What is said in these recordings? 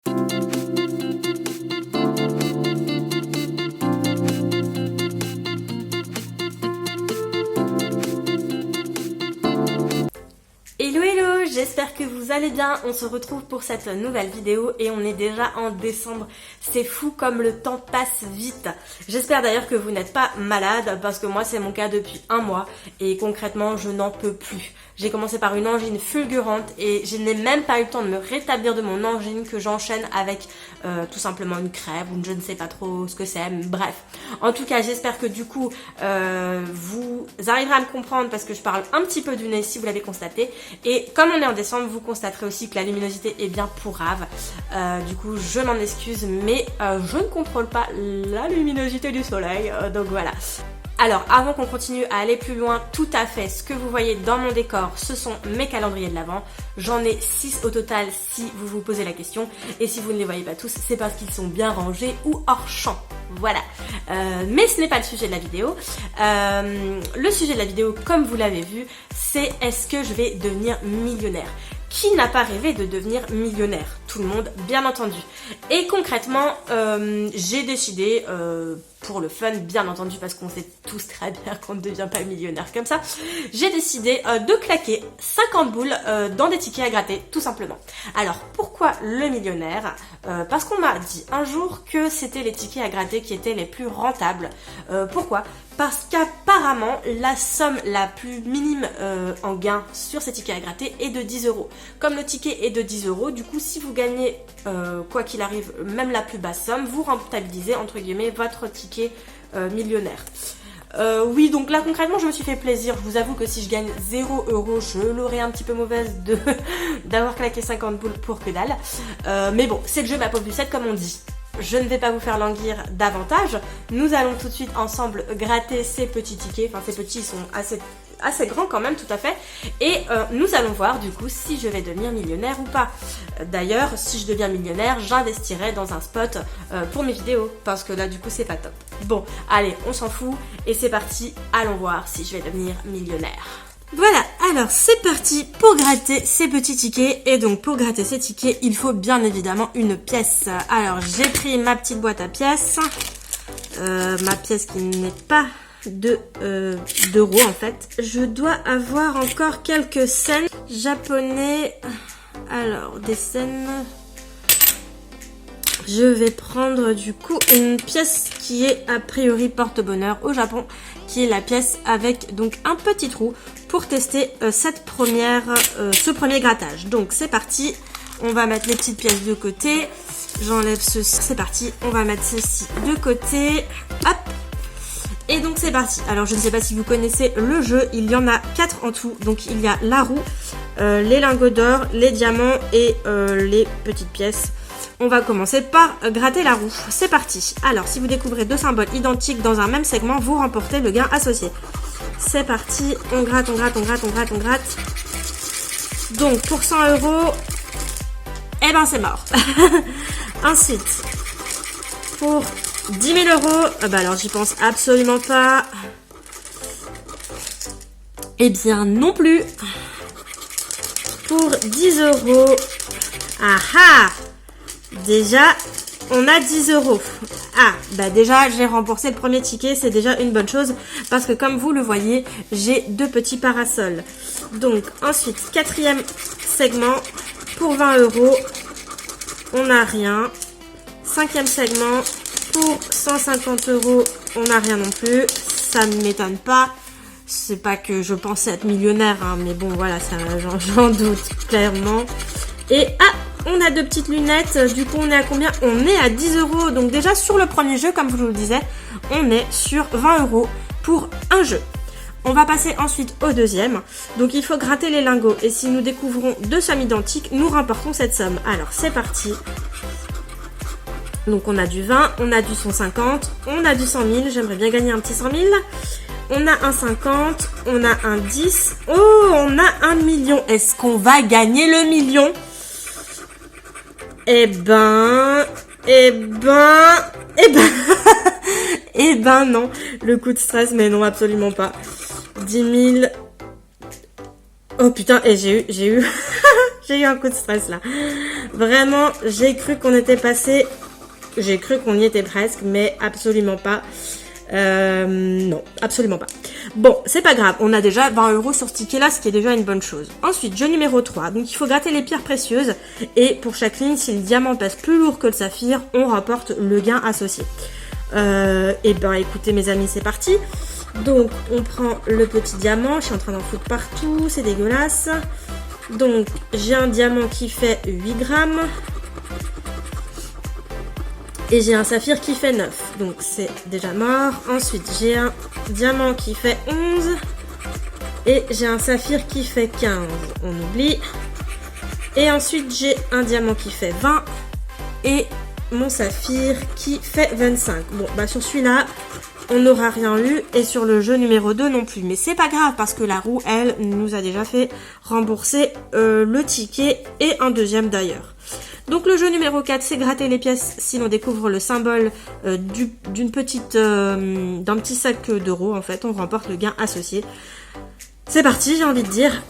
Hello hello, j'espère que vous allez bien. On se retrouve pour cette nouvelle vidéo et on est déjà en décembre. C'est fou comme le temps passe vite. J'espère d'ailleurs que vous n'êtes pas malade parce que moi c'est mon cas depuis un mois et concrètement je n'en peux plus. J'ai commencé par une angine fulgurante et je n'ai même pas eu le temps de me rétablir de mon angine que j'enchaîne avec tout simplement une crève ou je ne sais pas trop ce que c'est. Bref, en tout cas j'espère que du coup vous arriverez à me comprendre parce que je parle un petit peu du nez si vous l'avez constaté. Et comme on est en décembre, vous constaterez aussi que la luminosité est bien pourrave. Du coup, je m'en excuse, mais je ne contrôle pas la luminosité du soleil. Donc voilà. Alors, avant qu'on continue à aller plus loin, tout à fait, ce que vous voyez dans mon décor, ce sont mes calendriers de l'Avent. J'en ai 6 au total si vous vous posez la question. Et si vous ne les voyez pas tous, c'est parce qu'ils sont bien rangés ou hors champ. Voilà. Mais ce n'est pas le sujet de la vidéo. Le sujet de la vidéo, comme vous l'avez vu, c'est est-ce que je vais devenir millionnaire ? Qui n'a pas rêvé de devenir millionnaire ? Tout le monde, bien entendu. Et concrètement, j'ai décidé, pour le fun, bien entendu, parce qu'on sait tous très bien qu'on ne devient pas millionnaire comme ça, j'ai décidé de claquer 50 boules dans des tickets à gratter, tout simplement. Alors, pourquoi le millionnaire ? Parce qu'on m'a dit un jour que c'était les tickets à gratter qui étaient les plus rentables. Pourquoi ? Parce qu'apparemment, la somme la plus minime en gain sur ces tickets à gratter est de 10 €. Comme le ticket est de 10 €, du coup, si vous gagnez, quoi qu'il arrive, même la plus basse somme, vous rentabilisez, entre guillemets, votre ticket millionnaire. Oui, donc là, concrètement, je me suis fait plaisir. Je vous avoue que si je gagne 0 €, je l'aurais un petit peu mauvaise d'avoir claqué 50 boules pour que dalle. Mais bon, c'est le jeu, ma pauvre Lucette, comme on dit. Je ne vais pas vous faire languir davantage. Nous allons tout de suite ensemble gratter ces petits tickets. Enfin, ces petits, ils sont assez grands quand même, tout à fait. Et nous allons voir du coup si je vais devenir millionnaire ou pas. D'ailleurs, si je deviens millionnaire, j'investirai dans un spot pour mes vidéos. Parce que là, du coup, c'est pas top. Bon, allez, on s'en fout. Et c'est parti, allons voir si je vais devenir millionnaire. Voilà, alors c'est parti pour gratter ces petits tickets. Et donc pour gratter ces tickets, il faut bien évidemment une pièce. Alors j'ai pris ma petite boîte à pièces. Ma pièce qui n'est pas d'euros en fait. Je dois avoir encore quelques scènes japonais. Alors des scènes... Je vais prendre du coup une pièce qui est a priori porte-bonheur au Japon, qui est la pièce avec donc un petit trou pour tester ce premier grattage. Donc c'est parti, on va mettre les petites pièces de côté, j'enlève ceci, c'est parti, on va mettre ceci de côté, hop. Et donc c'est parti. Alors je ne sais pas si vous connaissez le jeu, il y en a 4 en tout. Donc il y a la roue, les lingots d'or, les diamants et les petites pièces. On va commencer par gratter la roue. C'est parti. Alors, si vous découvrez 2 symboles identiques dans un même segment, vous remportez le gain associé. C'est parti. On gratte, on gratte, on gratte, on gratte, on gratte. Donc, pour 100 €, eh ben c'est mort. Ensuite, pour 10 000 €, bah alors j'y pense absolument pas. Eh bien, non plus. Pour 10 €, ah! Déjà, on a 10 €. Ah, bah déjà, j'ai remboursé le premier ticket, c'est déjà une bonne chose. Parce que comme vous le voyez, j'ai 2 petits parasols. Donc, ensuite, 4e segment, pour 20 €, on n'a rien. 5e segment, pour 150 €, on n'a rien non plus. Ça ne m'étonne pas. C'est pas que je pensais être millionnaire, hein, mais bon, voilà, j'en doute clairement. Et on a 2 petites lunettes, du coup on est à combien ? On est à 10 €, donc déjà sur le premier jeu, comme je vous le disais, on est sur 20 € pour un jeu. On va passer ensuite au deuxième, donc il faut gratter les lingots, et si nous découvrons 2 sommes identiques, nous remportons cette somme. Alors c'est parti. Donc on a du 20, on a du 150, on a du 100 000, j'aimerais bien gagner un petit 100 000. On a un 50, on a un 10, oh on a un million. Est-ce qu'on va gagner le million ? Eh ben, non, le coup de stress, mais non, absolument pas. 10 000, oh putain, et j'ai eu J'ai eu un coup de stress là. Vraiment, j'ai cru qu'on était passé... J'ai cru qu'on y était presque, mais absolument pas. Non, absolument pas. Bon, c'est pas grave, on a déjà 20 € sur ce ticket-là, ce qui est déjà une bonne chose. Ensuite, jeu numéro 3. Donc, il faut gratter les pierres précieuses. Et pour chaque ligne, si le diamant pèse plus lourd que le saphir, on rapporte le gain associé. Et ben, écoutez, mes amis, c'est parti. Donc, on prend le petit diamant. Je suis en train d'en foutre partout, c'est dégueulasse. Donc, j'ai un diamant qui fait 8 grammes. Et j'ai un saphir qui fait 9. Donc, c'est déjà mort. Ensuite, j'ai un diamant qui fait 11. Et j'ai un saphir qui fait 15. On oublie. Et ensuite, j'ai un diamant qui fait 20. Et mon saphir qui fait 25. Bon, bah sur celui-là, on n'aura rien eu. Et sur le jeu numéro 2 non plus. Mais c'est pas grave parce que la roue, elle, nous a déjà fait rembourser le ticket. Et un deuxième d'ailleurs. Donc le jeu numéro 4, c'est gratter les pièces si l'on découvre le symbole d'un petit sac d'euros. En fait, on remporte le gain associé. C'est parti, j'ai envie de dire.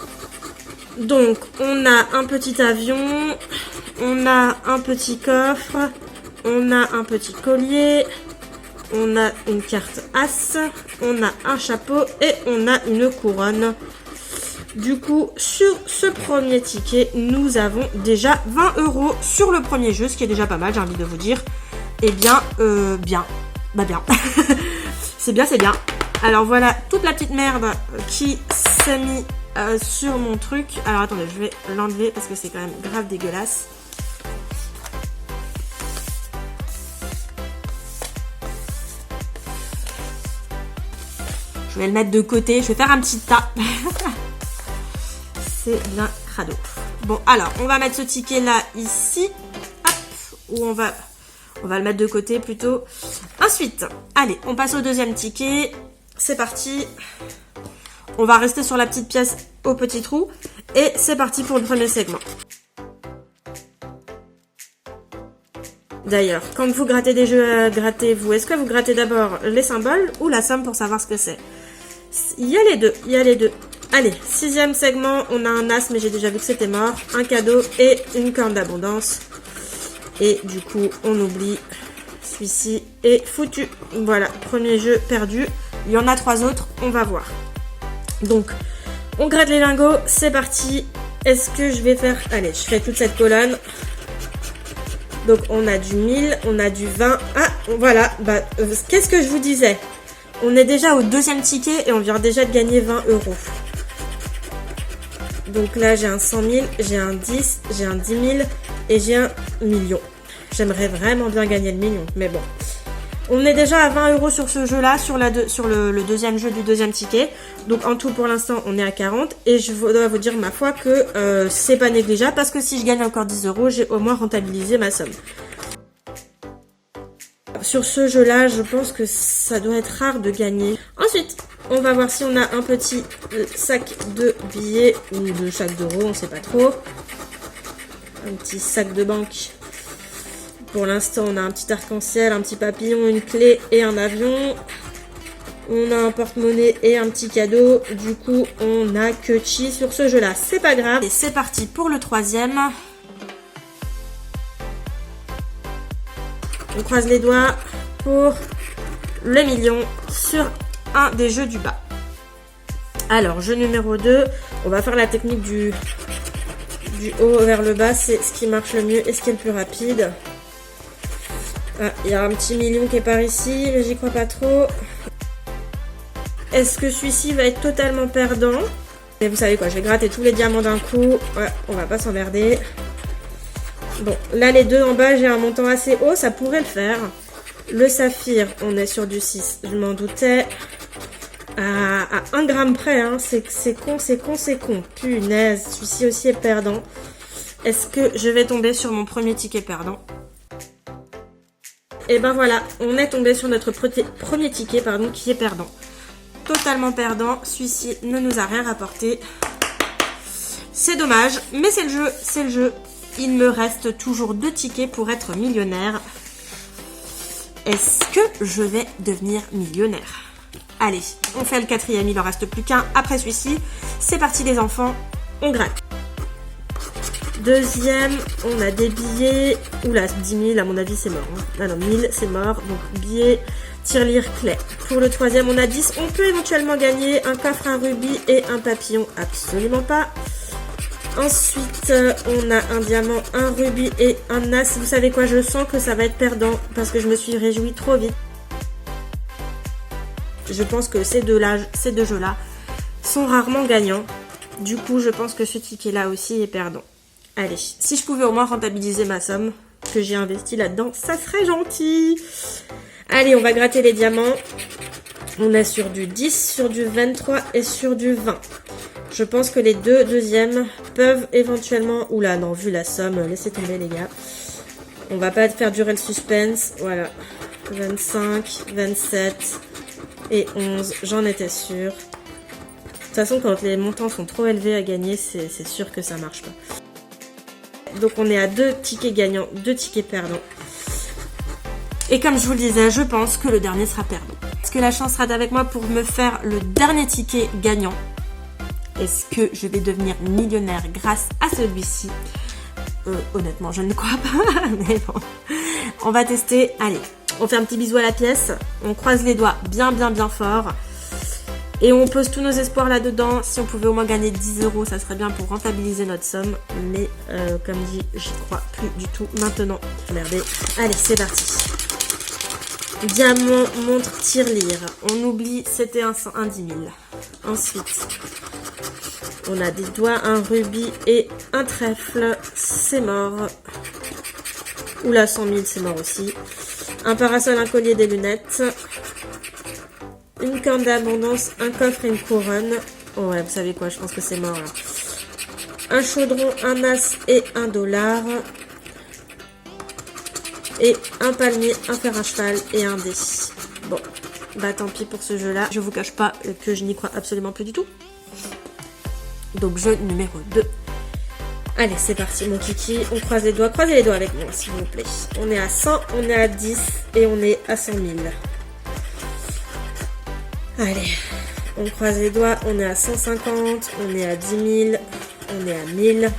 Donc, on a un petit avion, on a un petit coffre, on a un petit collier, on a une carte As, on a un chapeau et on a une couronne. Du coup, sur ce premier ticket, nous avons déjà 20 € sur le premier jeu, ce qui est déjà pas mal, j'ai envie de vous dire. Eh bien, bien. Bah bien. C'est bien, c'est bien. Alors voilà, toute la petite merde qui s'est mis sur mon truc. Alors attendez, je vais l'enlever parce que c'est quand même grave dégueulasse. Je vais le mettre de côté, je vais faire un petit tas. C'est bien crado. Bon, alors, on va mettre ce ticket-là ici. Hop, ou on va le mettre de côté plutôt. Ensuite, allez, on passe au deuxième ticket. C'est parti. On va rester sur la petite pièce au petit trou. Et c'est parti pour le premier segment. D'ailleurs, quand vous grattez des jeux, grattez-vous. Est-ce que vous grattez d'abord les symboles ou la somme pour savoir ce que c'est? Il y a les deux, il y a les deux. Allez, 6e segment, on a un as, mais j'ai déjà vu que c'était mort. Un cadeau et une corne d'abondance. Et du coup, on oublie. Celui-ci est foutu. Voilà, premier jeu perdu. Il y en a 3 autres, on va voir. Donc, on gratte les lingots, c'est parti. Est-ce que je vais faire... Allez, je fais toute cette colonne. Donc, on a du 1000, on a du 20. Ah, voilà, bah, qu'est-ce que je vous disais? On est déjà au deuxième ticket et on vient déjà de gagner 20 €. Donc là, j'ai un 100 000, j'ai un 10, j'ai un 10 000 et j'ai un million. J'aimerais vraiment bien gagner le million, mais bon. On est déjà à 20 € sur ce jeu-là, sur le deuxième jeu du deuxième ticket. Donc en tout, pour l'instant, on est à 40. Et je dois vous dire, ma foi, que c'est pas négligeable parce que si je gagne encore 10 €, j'ai au moins rentabilisé ma somme. Sur ce jeu-là, je pense que ça doit être rare de gagner. Ensuite, on va voir si on a un petit sac de billets ou de sac d'euros, on sait pas trop. Un petit sac de banque. Pour l'instant, on a un petit arc-en-ciel, un petit papillon, une clé et un avion. On a un porte-monnaie et un petit cadeau. Du coup, on n'a que chi sur ce jeu-là. C'est pas grave. Et c'est parti pour le troisième. On croise les doigts pour le million sur un des jeux du bas. Alors, jeu numéro 2, on va faire la technique du haut vers le bas. C'est ce qui marche le mieux et ce qui est le plus rapide. Ah, il y a un petit million qui est par ici, mais j'y crois pas trop. Est-ce que celui-ci va être totalement perdant? Et vous savez quoi, je vais gratter tous les diamants d'un coup. Ouais, on va pas s'emmerder. Bon, là les deux en bas, j'ai un montant assez haut, ça pourrait le faire. Le saphir, on est sur du 6, je m'en doutais. À 1 gramme près, hein, c'est con, c'est con, c'est con. Punaise, celui-ci aussi est perdant. Est-ce que je vais tomber sur mon premier ticket perdant? Et ben voilà, on est tombé sur notre premier ticket, pardon, qui est perdant. Totalement perdant, celui-ci ne nous a rien rapporté. C'est dommage, mais c'est le jeu, c'est le jeu. Il me reste toujours 2 tickets pour être millionnaire. Est-ce que je vais devenir millionnaire? Allez, on fait le 4e, il en reste plus qu'un après celui-ci. C'est parti les enfants, on gratte. Deuxième, on a des billets. Oula, 10 000, à mon avis, c'est mort. Hein. Ah non, 1000, c'est mort. Donc, billets, tirelire, clé. Pour le troisième, on a 10. On peut éventuellement gagner un coffre, un rubis et un papillon. Absolument pas. Ensuite, on a un diamant, un rubis et un as. Vous savez quoi, je sens que ça va être perdant parce que je me suis réjouie trop vite. Je pense que ces deux jeux-là sont rarement gagnants. Du coup, je pense que ce ticket-là aussi est perdant. Allez, si je pouvais au moins rentabiliser ma somme que j'ai investie là-dedans, ça serait gentil. Allez, on va gratter les diamants. On est sur du 10, sur du 23 et sur du 20. Je pense que les deux deuxièmes peuvent éventuellement... Oula, non, vu la somme, laissez tomber les gars. On va pas faire durer le suspense. Voilà. 25, 27 et 11, j'en étais sûre. De toute façon, quand les montants sont trop élevés à gagner, c'est sûr que ça marche pas. Donc on est à 2 tickets gagnants, 2 tickets perdants. Et comme je vous le disais, je pense que le dernier sera perdant. Est-ce que la chance sera avec moi pour me faire le dernier ticket gagnant? Est-ce que je vais devenir millionnaire grâce à celui-ci? Honnêtement, je ne crois pas, mais bon. On va tester. Allez, on fait un petit bisou à la pièce. On croise les doigts bien fort. Et on pose tous nos espoirs là-dedans. Si on pouvait au moins gagner 10 €, ça serait bien pour rentabiliser notre somme. Mais comme dit, j'y crois plus du tout maintenant. Regardez. Allez, c'est parti. Diamant, montre, tirelire. On oublie, c'était un 10 000. Ensuite, on a des doigts, un rubis et un trèfle. C'est mort. Oula, 100 000, c'est mort aussi. Un parasol, un collier, des lunettes. Une corne d'abondance, un coffre et une couronne. Oh ouais, vous savez quoi, je pense que c'est mort là. Un chaudron, un as et un dollar. Et un palmier, un fer à cheval et un dé. Bon, bah tant pis pour ce jeu-là. Je vous cache pas que je n'y crois absolument plus du tout. Donc jeu numéro 2. Allez, c'est parti mon kiki. On croise les doigts. Croisez les doigts avec moi, s'il vous plaît. On est à 100, on est à 10 et on est à 100 000. Allez, on croise les doigts, on est à 150, on est à 10 000, on est à 1000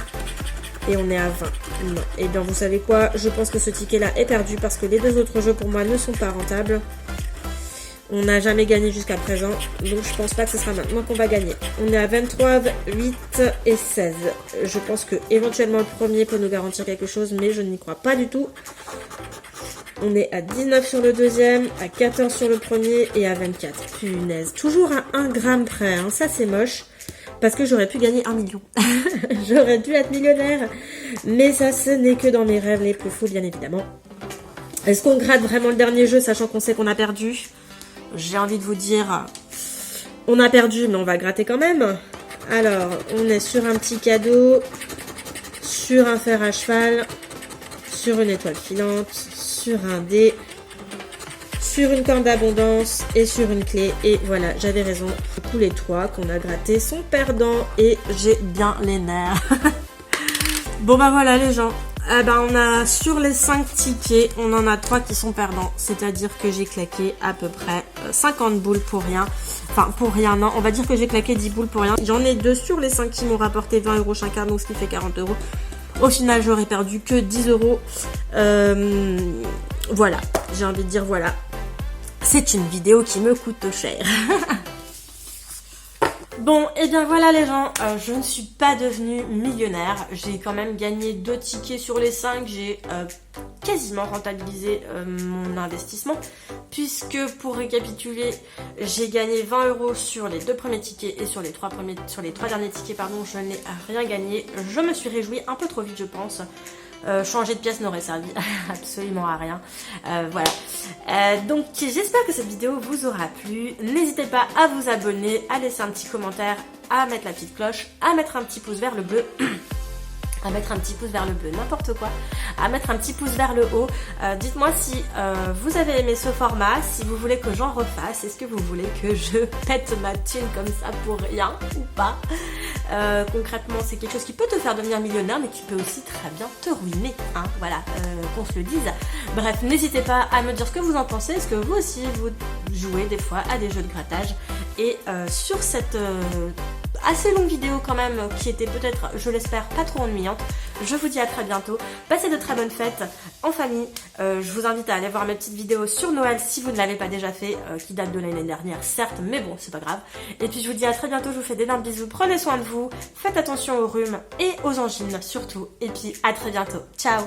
et on est à 20. Non. Et bien vous savez quoi, je pense que ce ticket-là est perdu parce que les deux autres jeux pour moi ne sont pas rentables. On n'a jamais gagné jusqu'à présent, donc je pense pas que ce sera maintenant qu'on va gagner. On est à 23, 8 et 16. Je pense que éventuellement le premier peut nous garantir quelque chose, mais je n'y crois pas du tout. On est à 19 sur le deuxième, à 14 sur le premier et à 24. Punaise, toujours à 1 gramme près, hein. Ça c'est moche. Parce que j'aurais pu gagner 1 million. J'aurais dû être millionnaire. Mais ça, ce n'est que dans mes rêves les plus fous, bien évidemment. Est-ce qu'on gratte vraiment le dernier jeu, sachant qu'on sait qu'on a perdu? J'ai envie de vous dire, on a perdu, mais on va gratter quand même. Alors, on est sur un petit cadeau, sur un fer à cheval, sur une étoile filante, sur un dé, sur une corne d'abondance et sur une clé. Et voilà, j'avais raison. Tous les 3 qu'on a grattés sont perdants et j'ai bien les nerfs. Bon bah voilà les gens. On a sur les 5 tickets, on en a 3 qui sont perdants. C'est-à-dire que j'ai claqué à peu près 50 boules pour rien. Enfin pour rien, non. On va dire que j'ai claqué 10 boules pour rien. J'en ai 2 sur les 5 qui m'ont rapporté 20 € chacun, donc ce qui fait 40 €. Au final, j'aurais perdu que 10 €. Voilà, j'ai envie de dire voilà. C'est une vidéo qui me coûte cher. Bon, et bien voilà les gens, je ne suis pas devenue millionnaire. J'ai quand même gagné 2 tickets sur les 5. J'ai quasiment rentabilisé mon investissement. Puisque pour récapituler, j'ai gagné 20 € sur les 2 premiers tickets et sur les 3 derniers tickets, pardon, je n'ai rien gagné. Je me suis réjouie un peu trop vite, je pense. Changer de pièce n'aurait servi absolument à rien. Voilà. Donc j'espère que cette vidéo vous aura plu. N'hésitez pas à vous abonner, à laisser un petit commentaire, à mettre la petite cloche, à mettre un petit pouce vers le bleu. À mettre un petit pouce vers le bleu, n'importe quoi, à mettre un petit pouce vers le haut. Dites-moi si vous avez aimé ce format, si vous voulez que j'en refasse, est-ce que vous voulez que je pète ma thune comme ça pour rien ou pas. Concrètement, c'est quelque chose qui peut te faire devenir millionnaire, mais qui peut aussi très bien te ruiner, hein, voilà, qu'on se le dise. Bref, n'hésitez pas à me dire ce que vous en pensez, est-ce que vous aussi vous jouez des fois à des jeux de grattage. Et sur cette assez longue vidéo quand même, qui était peut-être, je l'espère, pas trop ennuyante, je vous dis à très bientôt. Passez de très bonnes fêtes en famille. Je vous invite à aller voir mes petites vidéos sur Noël si vous ne l'avez pas déjà fait, qui datent de l'année dernière certes, mais bon c'est pas grave. Et puis je vous dis à très bientôt, je vous fais d'énormes bisous, prenez soin de vous, faites attention aux rhumes et aux angines surtout. Et puis à très bientôt, ciao.